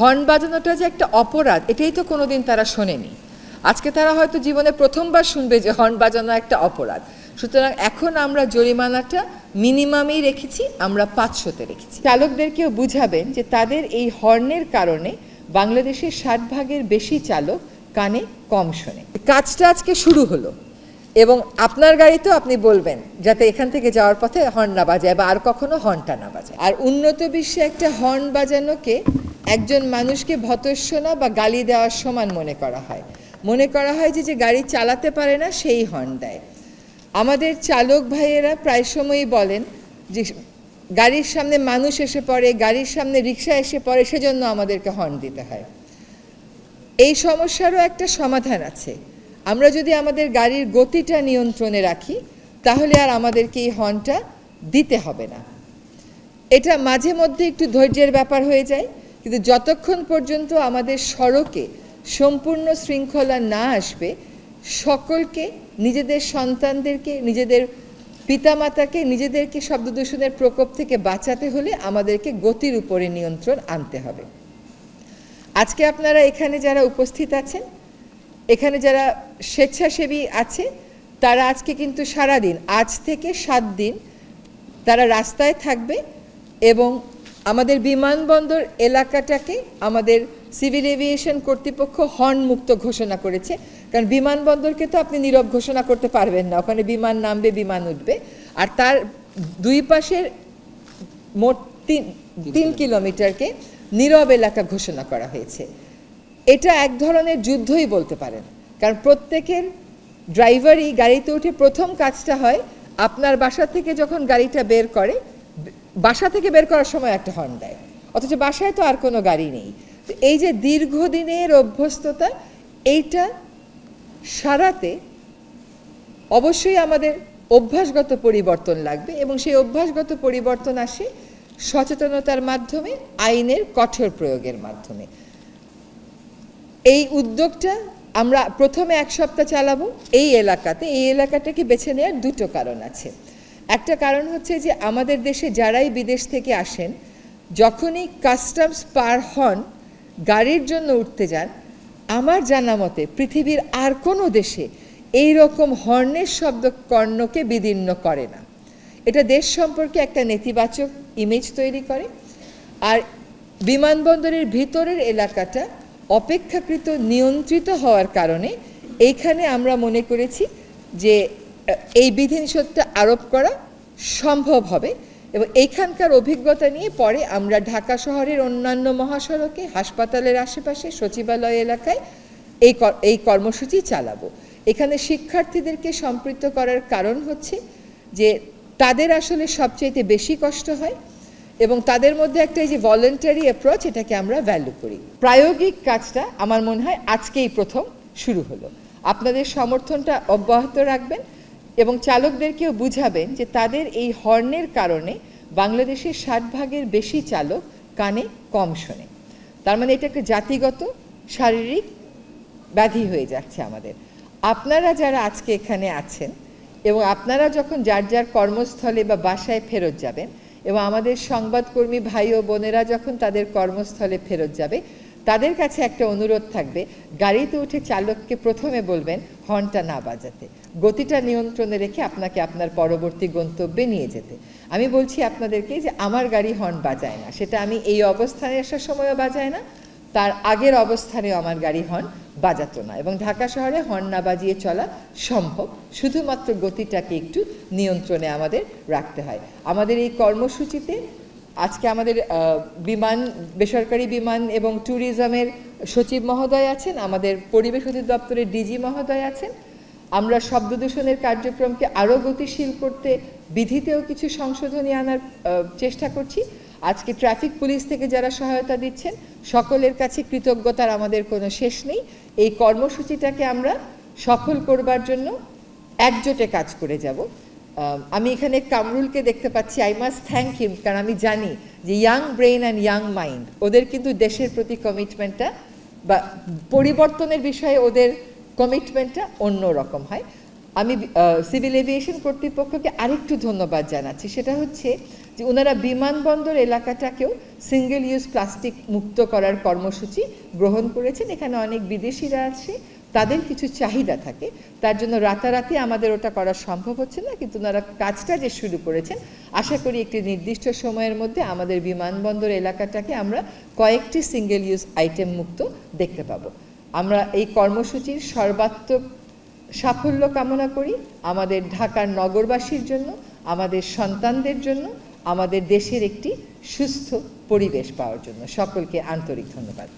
Horn বাজানোটা যে একটা অপরাধ এটাই তো কোনোদিন তারা শোনেনি। আজকে তারা হয়তো জীবনে প্রথমবার শুনবে যে হর্ন বাজানো একটা অপরাধ। সুতরাং এখন আমরা জরিমানাটা মিনিমামেই রেখেছি, আমরা 500-তে রেখেছি। চালকদেরকেও বুঝাবেন যে তাদের এই হর্নের কারণে বাংলাদেশের 60% বেশি চালক কানে কম শোনে। কাজটা আজকে শুরু হলো এবং আপনার গাড়িতেও আপনি বলবেন যাতে এখান থেকে যাওয়ার পথে হর্ন না বাজায় বা আর কখনো হর্নটা না বাজায়। আর উন্নত বিশ্বে একটা হর্ন বাজানোকে একজন মানুষকে ভৎসনা বা গালি দেওয়ার সমান মনে করা হয় যে গাড়ি চালাতে পারে না সেই হর্ন দেয়। আমাদের চালক ভাইয়েরা প্রায় সময়ই বলেন যে গাড়ির সামনে মানুষ এসে পড়ে, গাড়ির সামনে রিক্সা এসে পড়ে, সেজন্য আমাদেরকে হর্ন দিতে হয়। এই সমস্যারও একটা সমাধান আছে। আমরা যদি আমাদের গাড়ির গতিটা নিয়ন্ত্রণে রাখি তাহলে আর আমাদেরকে এই হর্নটা দিতে হবে না। এটা মাঝে মধ্যে একটু ধৈর্যের ব্যাপার হয়ে যায়, কিন্তু যতক্ষণ পর্যন্ত আমাদের সড়কে সম্পূর্ণ শৃঙ্খলা না আসবে, সকলকে, নিজেদের সন্তানদেরকে, নিজেদের পিতামাতাকে, নিজেদেরকে শব্দ দূষণের প্রকোপ থেকে বাঁচাতে হলে আমাদেরকে গতির উপরে নিয়ন্ত্রণ আনতে হবে। আজকে আপনারা এখানে যারা উপস্থিত আছেন, এখানে যারা স্বেচ্ছাসেবী আছে, তারা আজকে কিন্তু সারাদিন, আজ থেকে 7 দিন তারা রাস্তায় থাকবে এবং আমাদের বিমানবন্দর এলাকাটাকে আমাদের সিভিল এভিয়েশন কর্তৃপক্ষ হর্ন মুক্ত ঘোষণা করেছে। কারণ বিমানবন্দরকে তো আপনি নীরব ঘোষণা করতে পারবেন না, ওখানে বিমান নামবে, বিমান উঠবে। আর তার দুই পাশের মোট 3 কিলোমিটারকে নীরব এলাকা ঘোষণা করা হয়েছে। এটা এক ধরনের যুদ্ধই বলতে পারেন, কারণ প্রত্যেকের ড্রাইভারই গাড়িতে উঠে প্রথম কাজটা হয় আপনার বাসা থেকে যখন গাড়িটা বের করে, বাসা থেকে বের করার সময় একটা হর্ন দেয়, অথচ বাসায় তো আর কোনো গাড়ি নেই। তো এই যে দীর্ঘদিনের অভ্যস্ততা, এইটা সারাতে অবশ্যই আমাদের অভ্যাসগত পরিবর্তন লাগবে এবং সেই অভ্যাসগত পরিবর্তন আসে সচেতনতার মাধ্যমে, আইনের কঠোর প্রয়োগের মাধ্যমে। এই উদ্যোগটা আমরা প্রথমে 1 সপ্তাহ চালাবো এই এলাকাতে। এই এলাকাটাকে বেছে নেওয়ার 2টো কারণ আছে। একটা কারণ হচ্ছে যে আমাদের দেশে যারাই বিদেশ থেকে আসেন, যখনই কাস্টমস পার হন গাড়ির জন্য উঠতে যান, আমার জানা মতে পৃথিবীর আর কোনো দেশে এই রকম হর্নের শব্দ কর্ণকে বিদীর্ণ করে না। এটা দেশ সম্পর্কে একটা নেতিবাচক ইমেজ তৈরি করে। আর বিমানবন্দরের ভিতরের এলাকাটা অপেক্ষাকৃত নিয়ন্ত্রিত হওয়ার কারণে এইখানে আমরা মনে করেছি যে এই বিধিনিষেধটা আরোপ করা সম্ভব হবে এবং এইখানকার অভিজ্ঞতা নিয়ে পরে আমরা ঢাকা শহরের অন্যান্য মহাসড়কে, হাসপাতালের আশেপাশে, সচিবালয় এলাকায় এই কর্মসূচি চালাবো। এখানে শিক্ষার্থীদেরকে সম্পৃক্ত করার কারণ হচ্ছে যে তাদের আসলে সবচেয়ে বেশি কষ্ট হয় এবং তাদের মধ্যে একটা এই যে ভলেন্টারি অ্যাপ্রোচ, এটাকে আমরা ভ্যালু করি। প্রায়োগিক কাজটা আমার মনে হয় আজকেই প্রথম শুরু হলো। আপনাদের সমর্থনটা অব্যাহত রাখবেন এবং চালকদেরকেও বুঝাবেন যে তাদের এই হর্নের কারণে বাংলাদেশের 60% বেশি চালক কানে কম শোনে। তার মানে এটা একটা জাতিগত শারীরিক ব্যাধি হয়ে যাচ্ছে আমাদের। আপনারা যারা আজকে এখানে আছেন এবং আপনারা যখন যার যার কর্মস্থলে বা বাসায় ফেরত যাবেন এবং আমাদের সংবাদকর্মী ভাই ও বোনেরা যখন তাদের কর্মস্থলে ফেরত যাবে, তাদের কাছে একটা অনুরোধ থাকবে, গাড়িতে উঠে চালককে প্রথমে বলবেন হর্নটা না বাজাতে, গতিটা নিয়ন্ত্রণে রেখে আপনাকে আপনার পরবর্তী গন্তব্যে নিয়ে যেতে। আমি বলছি আপনাদেরকে যে আমার গাড়ি হর্ন বাজায় না, সেটা আমি এই অবস্থানে আসার সময়ও বাজায় না, তার আগের অবস্থানেও আমার গাড়ি হর্ন বাজাতো না। এবং ঢাকা শহরে হর্ন না বাজিয়ে চলা সম্ভব, শুধুমাত্র গতিটাকে একটু নিয়ন্ত্রণে আমাদের রাখতে হয়। আমাদের এই কর্মসূচিতে আজকে আমাদের বেসরকারি বিমান এবং ট্যুরিজমের সচিব মহোদয় আছেন, আমাদের পরিবেশ অধিদপ্তরের ডিজি মহোদয় আছেন। আমরা শব্দ দূষণের কার্যক্রমকে আরও গতিশীল করতে বিধিতেও কিছু সংশোধনী আনার চেষ্টা করছি। আজকে ট্রাফিক পুলিশ থেকে যারা সহায়তা দিচ্ছেন, সকলের কাছে কৃতজ্ঞতার আমাদের কোনো শেষ নেই। এই কর্মসূচিটাকে আমরা সফল করবার জন্য একজোটে কাজ করে যাব। আমি এখানে কামরুলকে দেখতে পাচ্ছি, আই মাস্ট থ্যাংক হিম, কারণ আমি জানি যে young brain and young mind, ওদের কিন্তু দেশের প্রতি কমিটমেন্টটা বা পরিবর্তনের বিষয়ে ওদের কমিটমেন্টটা অন্য রকম হয়। আমি সিভিল এভিয়েশন কর্তৃপক্ষকে আরেকটু ধন্যবাদ জানাচ্ছি, সেটা হচ্ছে যে ওনারা বিমানবন্দর এলাকাটাকেও সিঙ্গেল ইউজ প্লাস্টিক মুক্ত করার কর্মসূচি গ্রহণ করেছেন। এখানে অনেক বিদেশিরা আছে, তাদের কিছু চাহিদা থাকে, তার জন্য রাতারাতি আমাদের ওটা করা সম্ভব হচ্ছে না, কিন্তু ওনারা কাজটা যে শুরু করেছেন, আশা করি একটি নির্দিষ্ট সময়ের মধ্যে আমাদের বিমানবন্দর এলাকাটাকে আমরা কয়েকটি সিঙ্গেল ইউজ আইটেম মুক্ত দেখতে পাবো। আমরা এই কর্মসূচির সর্বাত্মক সাফল্য কামনা করি আমাদের ঢাকার নগরবাসীর জন্য, আমাদের সন্তানদের জন্য, আমাদের দেশের একটি সুস্থ পরিবেশ পাওয়ার জন্য। সকলকে আন্তরিক ধন্যবাদ।